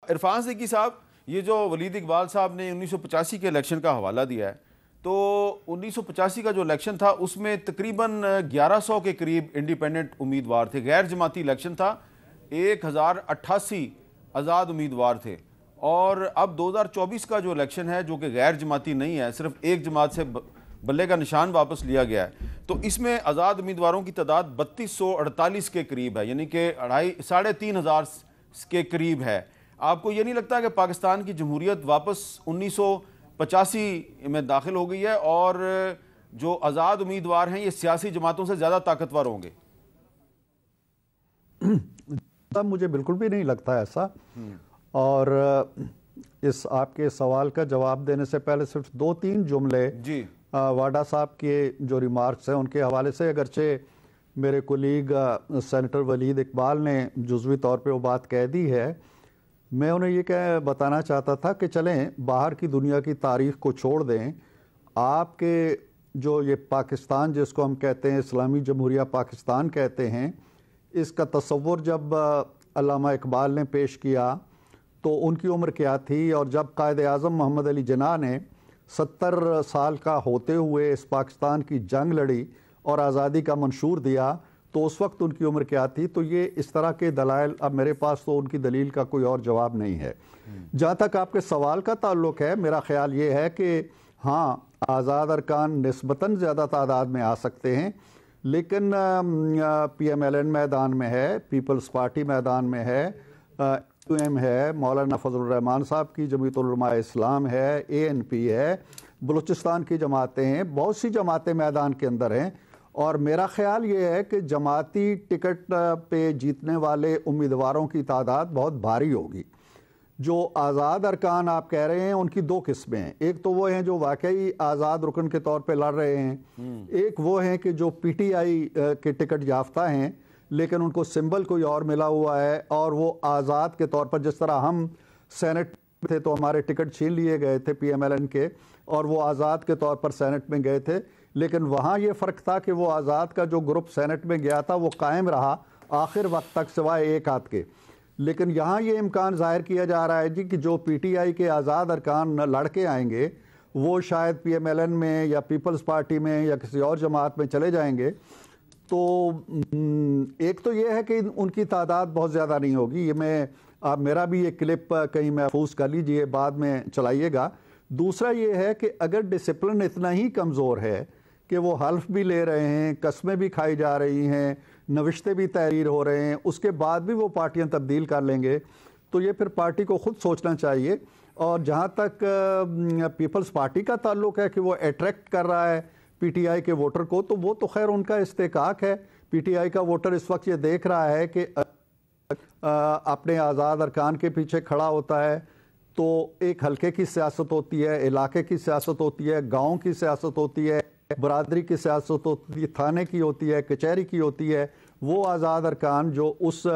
عرفان صدیقی صاحب، یہ جو ولید اقبال صاحب نے 1985 کے الیکشن کا حوالہ دیا ہے، تو 1985 کا جو الیکشن تھا اس میں تقریباً 1100 کے قریب انڈیپینڈنٹ امیدوار تھے، غیر جماعتی الیکشن تھا، 1088 آزاد امیدوار تھے، اور اب 2024 کا جو الیکشن ہے جو کہ غیر جماعتی نہیں ہے، صرف ایک جماعت سے بلے کا نشان واپس لیا گیا ہے، تو اس میں آزاد امیدواروں کی تعداد 3248 کے قریب ہے، یعنی کہ 3500 کے قریب ہے۔ آپ کو یہ نہیں لگتا کہ پاکستان کی جمہوریت واپس 1985 میں داخل ہو گئی ہے اور جو آزاد امیدوار ہیں یہ سیاسی جماعتوں سے زیادہ طاقتور ہوں گے؟ مجھے بالکل بھی نہیں لگتا ایسا، اور اس آپ کے سوال کا جواب دینے سے پہلے صرف 2-3 جملے جی واڈا صاحب کے جو ریمارکس ہیں ان کے حوالے سے، اگرچہ میرے کولیگ سینیٹر ولید اقبال نے جزوی طور پہ وہ بات کہہ دی ہے، میں انہیں یہ بتانا چاہتا تھا کہ چلیں باہر کی دنیا کی تاریخ کو چھوڑ دیں، آپ کے جو یہ پاکستان جس کو ہم کہتے ہیں اسلامی جمہوریہ پاکستان کہتے ہیں، اس کا تصور جب علامہ اقبال نے پیش کیا تو ان کی عمر کیا تھی، اور جب قائد اعظم محمد علی جناح نے 70 سال کا ہوتے ہوئے اس پاکستان کی جنگ لڑی اور آزادی کا منشور دیا تو اس وقت ان کی عمر کیا تھی؟ تو یہ اس طرح کے دلائل اب میرے پاس تو ان کی دلیل کا کوئی اور جواب نہیں ہے۔ جہاں تک آپ کے سوال کا تعلق ہے، میرا خیال یہ ہے کہ ہاں آزاد ارکان نسبتاً زیادہ تعداد میں آ سکتے ہیں، لیکن پی ایم ایل این میدان میں ہے، پیپلز پارٹی میدان میں ہے، ایم ہے، مولانا فضل الرحمان صاحب کی جمعیت العلماء اسلام ہے، اے این پی ہے، بلوچستان کی جماعتیں ہیں، بہت سی جماعتیں میدان کے اندر ہیں، اور میرا خیال یہ ہے کہ جماعتی ٹکٹ پہ جیتنے والے امیدواروں کی تعداد بہت بھاری ہوگی۔ جو آزاد ارکان آپ کہہ رہے ہیں ان کی 2 قسمیں ہیں، ایک تو وہ ہیں جو واقعی آزاد رکن کے طور پہ لڑ رہے ہیں، ایک وہ ہیں کہ جو پی ٹی آئی کے ٹکٹ یافتہ ہیں لیکن ان کو سمبل کوئی اور ملا ہوا ہے، اور وہ آزاد کے طور پر، جس طرح ہم سینٹ تھے تو ہمارے ٹکٹ چھین لیے گئے تھے پی ایم ایل این کے، اور وہ آزاد کے طور پر سینٹ میں گئے تھے، لیکن وہاں یہ فرق تھا کہ وہ آزاد کا جو گروپ سینٹ میں گیا تھا وہ قائم رہا آخر وقت تک سوائے ایک آدھ کے، لیکن یہاں یہ امکان ظاہر کیا جا رہا ہے جی کہ جو پی ٹی آئی کے آزاد ارکان لڑ کے آئیں گے وہ شاید پی ایم ایل این میں یا پیپلز پارٹی میں یا کسی اور جماعت میں چلے جائیں گے۔ تو ایک تو یہ ہے کہ ان کی تعداد بہت زیادہ نہیں ہوگی، یہ میں آپ میرا بھی یہ کلپ کہیں محفوظ کر لیجئے، بعد میں چلائیے گا۔ دوسرا یہ ہے کہ اگر ڈسپلن اتنا ہی کمزور ہے کہ وہ حلف بھی لے رہے ہیں، قسمیں بھی کھائی جا رہی ہیں، نوشتے بھی تحریر ہو رہے ہیں، اس کے بعد بھی وہ پارٹیاں تبدیل کر لیں گے، تو یہ پھر پارٹی کو خود سوچنا چاہیے۔ اور جہاں تک پیپلز پارٹی کا تعلق ہے کہ وہ اٹریکٹ کر رہا ہے پی ٹی آئی کے ووٹر کو، تو وہ تو خیر ان کا استحقاق ہے۔ پی ٹی آئی کا ووٹر اس وقت یہ دیکھ رہا ہے کہ اپنے آزاد ارکان کے پیچھے کھڑا ہوتا ہے تو ایک حلقے کی سیاست ہوتی ہے، علاقے کی سیاست ہوتی ہے، گاؤں کی سیاست ہوتی ہے، برادری کی سیاست ہوتی ہے، تھانے کی ہوتی ہے، کچہری کی ہوتی ہے۔ وہ آزاد ارکان جو اس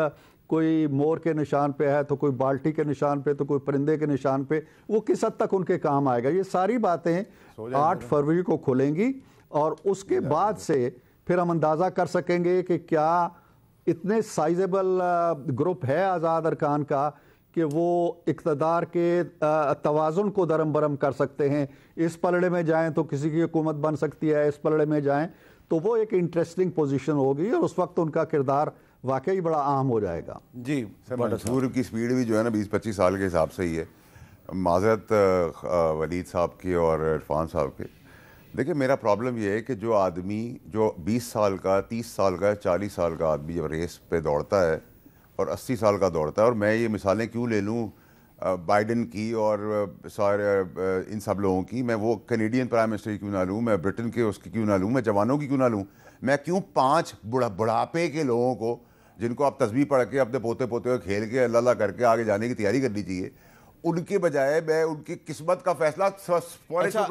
کوئی مور کے نشان پہ ہے تو کوئی بالٹی کے نشان پہ تو کوئی پرندے کے نشان پہ، وہ کس حد تک ان کے کام آئے گا؟ یہ ساری باتیں 8 فروری کو کھلیں گی، اور اس کے بعد سے پھر ہم اندازہ کر سکیں گے کہ کیا اتنے سائزیبل گروپ ہے آزاد ارکان کا کہ وہ اقتدار کے توازن کو درم برم کر سکتے ہیں۔ اس پلڑے میں جائیں تو کسی کی حکومت بن سکتی ہے، اس پلڑے میں جائیں تو وہ ایک انٹرسٹنگ پوزیشن ہوگی، اور اس وقت ان کا کردار واقعی بڑا اہم ہو جائے گا۔ جی منصور کی سپیڈ بھی جو ہے نا 20-25 سال کے حساب سے ہی ہے۔ معذرت ولید صاحب کی اور عرفان صاحب کے، دیکھیں میرا پرابلم یہ ہے کہ جو آدمی جو 20 سال کا، 30 سال کا، 40 سال کا آدمی جب ریس پہ دوڑتا ہے اور 80 سال کا دوڑتا ہے، اور میں یہ مثالیں کیوں لے لوں بائیڈن کی اور سارے ان سب لوگوں کی، میں وہ کینیڈین پرائم منسٹر کی کیوں نہ لوں، میں برٹن کے اس کی کیوں نہ لوں، میں جوانوں کی کیوں نہ لوں، میں کیوں 5 بڑھاپے کے لوگوں کو جن کو آپ تسبیح پڑھ کے اپنے پوتے پوتے کو کھیل کے اللہ اللہ کر کے آگے جانے کی تیاری کرنی چاہیے، ان کے بجائے میں ان کی قسمت کا فیصلہ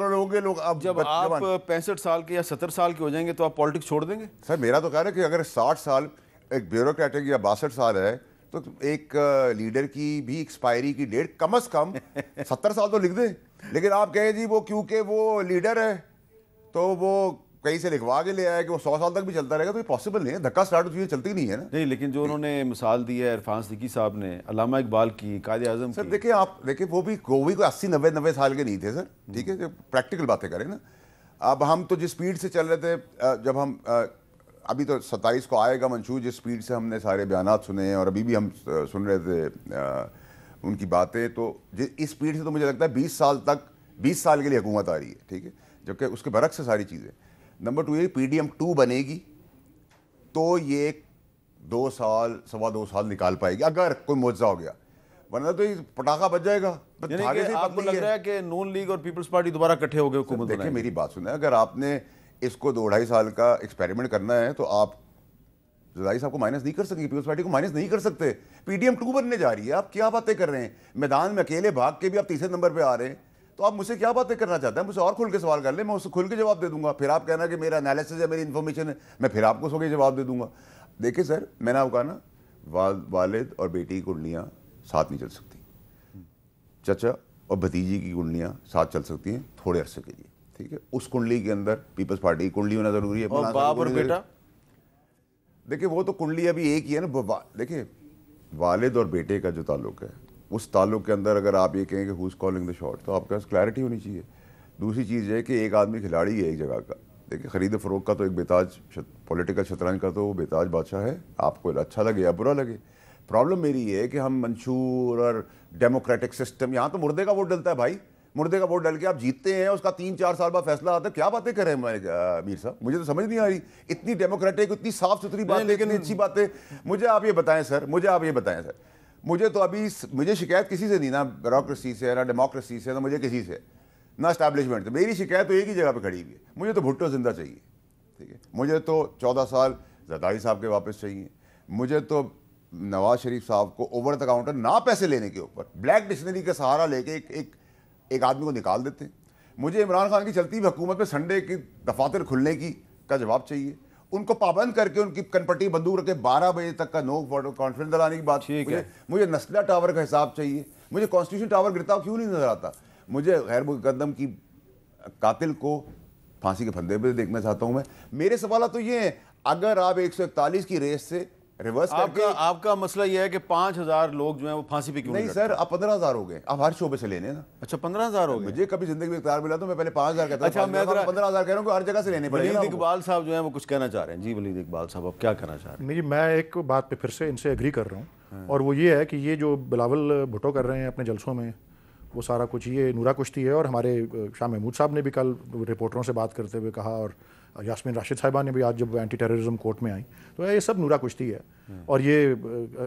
لوگوں کے لوگ اب جب آپ 65 سال کے یا 70 سال کے ہو جائیں گے تو آپ پالیٹکس چھوڑ دیں گے؟ سر میرا تو خیال ہے کہ اگر 60 سال ایک بیوروکریٹک یا 62 سال ہے تو ایک لیڈر کی بھی ایکسپائری کی ڈیٹ کم از کم 70 سال تو لکھ دیں، لیکن آپ کہیں جی وہ کیونکہ وہ لیڈر ہے تو وہ کہیں سے لکھوا کے لے آیا کہ وہ 100 سال تک بھی چلتا رہے گا تو یہ پاسبل نہیں ہے. دھکا سٹارٹ چیزیں چلتی نہیں ہے نا. نہیں لیکن جو انہوں نے مثال دی ہے عرفان صدیقی صاحب نے, علامہ اقبال کی, قائد اعظم سر کی. دیکھیں آپ دیکھیں وہ بھی کوئی 80-90 سال کے نہیں تھے سر, ٹھیک ہے, پریکٹیکل باتیں کریں نا. اب ہم تو جس سپیڈ سے چل رہے تھے, جب ہم ابھی تو 27 کو آئے گا منشور, جس سپیڈ سے ہم نے سارے بیانات سنے ہیں اور ابھی بھی ہم سن رہے تھے ان کی باتیں, تو اس سپیڈ سے تو مجھے لگتا ہے 20 سال کے لیے حکومت آ رہی ہے, ٹھیک ہے, جبکہ اس کے برعکس سے ساری چیزیں. نمبر 2 یہ PDM 2 بنے گی تو یہ 2 سال 2.25 سال نکال پائے گی اگر کوئی معجزہ ہو گیا, ورنہ تو یہ پٹاخہ بچ جائے گا. یعنی کہ آپ کو لگ رہا ہے کہ نون لیگ اور پیپلز پارٹی دوبارہ اکٹھے ہو گئے حکومت بنائیں؟ دیکھیں میری بات سنیں, اگر آپ نے اس کو 2-2.5 سال کا ایکسپیریمنٹ کرنا ہے تو آپ زرداری صاحب کو مائنس نہیں کر سکتے, پیپلز پارٹی کو مائنس نہیں کر سکتے. PDM 2 بننے جا رہی ہے, آپ کیا باتیں کر رہے ہیں؟ میدان میں اکیلے بھاگ کے بھی آپ تیسرے نمبر پہ آ رہے ہیں, تو آپ مجھ سے کیا باتیں کرنا چاہتے ہیں؟ مجھ سے اور کھل کے سوال کر لیں, میں اس سے کھل کے جواب دے دوں گا. پھر آپ کہنا کہ میرا انالیسس ہے, میری انفارمیشن ہے, میں پھر آپ کو سو کے جواب دے دوں گا. دیکھیں سر, میں نے آپ کو کہا نا, والد اور بیٹی کی کنڈلیاں ساتھ نہیں چل سکتی, چچا اور بھتیجی کی کنڈلیاں ساتھ چل سکتی ہیں تھوڑے عرصے کے لیے, ٹھیک ہے. اس کنڈلی کے اندر پیپلز پارٹی کی کنڈلی ہونا ضروری ہے. اور باپ اور بیٹا, دیکھیں وہ تو کنڈلی ابھی ایک ہی ہے نا. دیکھیں والد اور بیٹے کا جو تعلق ہے, اس تعلق کے اندر اگر آپ یہ کہیں کہ ہوز کالنگ دا شاٹ, تو آپ کے پاس کلیئرٹی ہونی چاہیے. دوسری چیز یہ کہ ایک آدمی کھلاڑی ہے ایک جگہ کا. دیکھیں خرید و فروخت کا تو ایک بیتاج, پولیٹیکل شطرنج کا تو وہ بیتاج بادشاہ ہے, آپ کو اچھا لگے یا برا لگے. پرابلم میری یہ ہے کہ ہم منشور اور ڈیموکریٹک سسٹم, یہاں تو مردے کا ووٹ ڈلتا ہے بھائی, مردے کا ووٹ ڈل کے آپ جیتتے ہیں, اس کا 3-4 سال بعد فیصلہ آتا ہے. کیا باتیں کر رہے ہیں میر صاحب, مجھے تو سمجھ نہیں آ رہی. اتنی ڈیموکریٹک, اتنی صاف ستھری باتیں, اتنی اچھی باتیں. مجھے آپ یہ بتائیں سر, مجھے تو ابھی مجھے شکایت کسی سے نہیں, نہ بیوروکریسی سے, نہ ڈیموکریسی سے, نہ مجھے کسی سے, نہ اسٹیبلشمنٹ سے. میری شکایت تو ایک ہی جگہ پہ کھڑی ہوئی ہے, مجھے تو بھٹو زندہ چاہیے, ٹھیک ہے. مجھے تو 14 سال زرداری صاحب کے واپس چاہیے. مجھے تو نواز شریف صاحب کو اوور دا کاؤنٹر نہ پیسے لینے کے اوپر بلیک ڈکشنری کا سہارا لے کے ایک آدمی کو نکال دیتے ہیں. مجھے عمران خان کی چلتی ہوئی حکومت میں سنڈے کی دفاتر کھلنے کا جواب چاہیے. ان کو پابند کر کے ان کی کنپٹی بندوق رکھ کے 12 بجے تک کا نو کانفرنس دلانے کی بات. مجھے نسلہ ٹاور کا حساب چاہیے. مجھے کانسٹیٹیوشن ٹاور گرتا کیوں نہیں نظر آتا. مجھے غیر مقدم کی قاتل کو پھانسی کے پھندے پہ دیکھنا چاہتا ہوں میں. میرے سوالات تو یہ ہیں, اگر آپ 141 کی ریس سے ریورس کر کے, آپ کا مسئلہ یہ ہے کہ 5000 لوگ جو ہیں وہ پھانسی پہ کیوں نہیں سر, اب 15000 ہو گئے, اب ہر شعبے سے لینے نا. اچھا 15000 ہو گئے. مجھے کبھی زندگی میں اختیار ملا تو میں پہلے 5000 کہتا ہوں. اچھا میں 15000 کہہ رہا ہوں کہ ہر جگہ سے لینے پڑے. ولید اقبال صاحب جو ہیں وہ کچھ کہنا چاہ رہے ہیں. جی ولید اقبال صاحب آپ کیا کہنا چاہ رہے ہیں؟ میں ایک بات پہ پھر سے ان سے ایگری کر رہا ہوں, اور وہ یہ ہے کہ یہ جو بلاول بھٹو کر رہے ہیں اپنے جلسوں میں, وہ سارا کچھ یہ نورا کشتی ہے. اور ہمارے شاہ محمود صاحب نے بھی کل رپورٹروں سے بات کرتے ہوئے کہا, اور یاسمین راشد صاحبہ نے بھی آج جب اینٹی ٹیررزم کورٹ میں آئیں, تو یہ سب نورا کشتی ہے.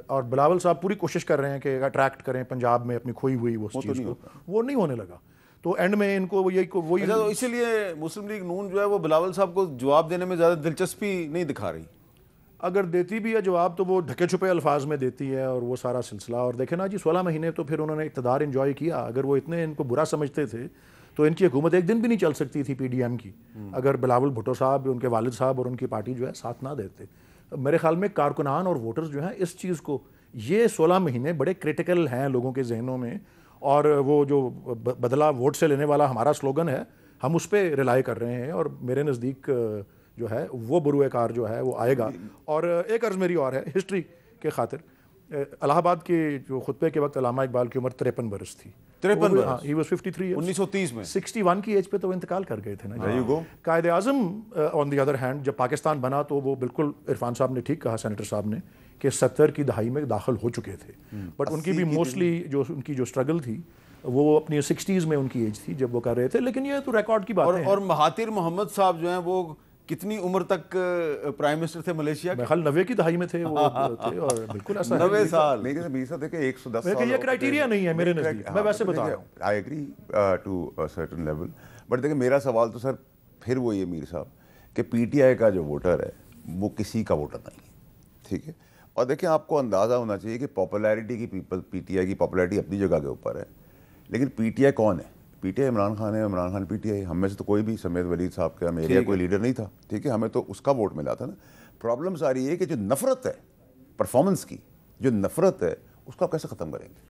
اور بلاول صاحب پوری کوشش کر رہے ہیں کہ اٹریکٹ کریں پنجاب میں اپنی کھوئی ہوئی وہ چیز کو, وہ نہیں ہونے لگا. تو اینڈ میں ان کو وہی تو اسی لیے مسلم لیگ نون جو ہے وہ بلاول صاحب کو جواب دینے میں زیادہ دلچسپی نہیں دکھا رہی. اگر دیتی بھی ہے جواب تو وہ ڈھکے چھپے الفاظ میں دیتی ہے, اور وہ سارا سلسلہ. اور دیکھیں نا جی 16 مہینے تو پھر انہوں نے اقتدار انجوائے کیا. اگر وہ اتنے ان کو برا سمجھتے تھے تو ان کی حکومت ایک دن بھی نہیں چل سکتی تھی PDM کی, اگر بلاول بھٹو صاحب, ان کے والد صاحب اور ان کی پارٹی جو ہے ساتھ نہ دیتے. میرے خیال میں کارکنان اور ووٹرز جو ہیں اس چیز کو, یہ 16 مہینے بڑے کریٹیکل ہیں لوگوں کے ذہنوں میں. اور وہ جو بدلہ ووٹ سے لینے والا ہمارا سلوگن ہے, ہم اس پہ ریلائی کر رہے ہیں. اور میرے نزدیک جو ہے وہ بروئے کار جو ہے وہ آئے گا. اور ایک عرض میری اور ہے ہسٹری کے خاطر, الہ آباد کے جو خطبے کے وقت علامہ اقبال کی عمر 53 برس تھی. 53 برس, ہی واز 53 1930 میں. 61 کی ایج پہ تو وہ انتقال کر گئے تھے نا. قائد اعظم آن دی ادر ہینڈ جب پاکستان بنا تو وہ بالکل عرفان صاحب نے ٹھیک کہا, سینیٹر صاحب نے, کہ 70 کی دہائی میں داخل ہو چکے تھے. بٹ ان کی بھی موسٹلی جو ان کی جو اسٹرگل تھی وہ اپنی 60s میں ان کی ایج تھی جب وہ کر رہے تھے. لیکن یہ تو ریکارڈ کی بات ہے. اور مہاتیر محمد صاحب جو ہیں وہ کتنی عمر تک پرائم منسٹر تھے ملیشیا کے؟ میں خیال 90 کی دہائی میں تھے وہ تھے, اور بالکل ایسا 90 سال. نہیں میرے ساتھ دیکھیں 110 سال یہ کرائٹیریا نہیں ہے میرے نزدیک, میں ویسے بتا رہا ہوں. I agree to a certain level. But دیکھیں میرا سوال تو سر پھر وہ یہ میر صاحب کہ PTI کا جو ووٹر ہے وہ کسی کا ووٹر نہیں ہے, ٹھیک ہے. اور دیکھیں آپ کو اندازہ ہونا چاہیے کہ پاپولیرٹی کی PTI کی پاپولیرٹی اپنی جگہ کے اوپر ہے, لیکن PTI کون ہے؟ PTI عمران خان ہے, عمران خان PTI. ہم میں سے تو کوئی بھی سمیت ولید صاحب کا میرا کوئی لیڈر نہیں تھا, ٹھیک ہے. ہمیں تو اس کا ووٹ ملا تھا نا. پرابلم ساری یہ کہ جو نفرت ہے پرفارمنس کی, جو نفرت ہے اس کو آپ کیسے ختم کریں گے؟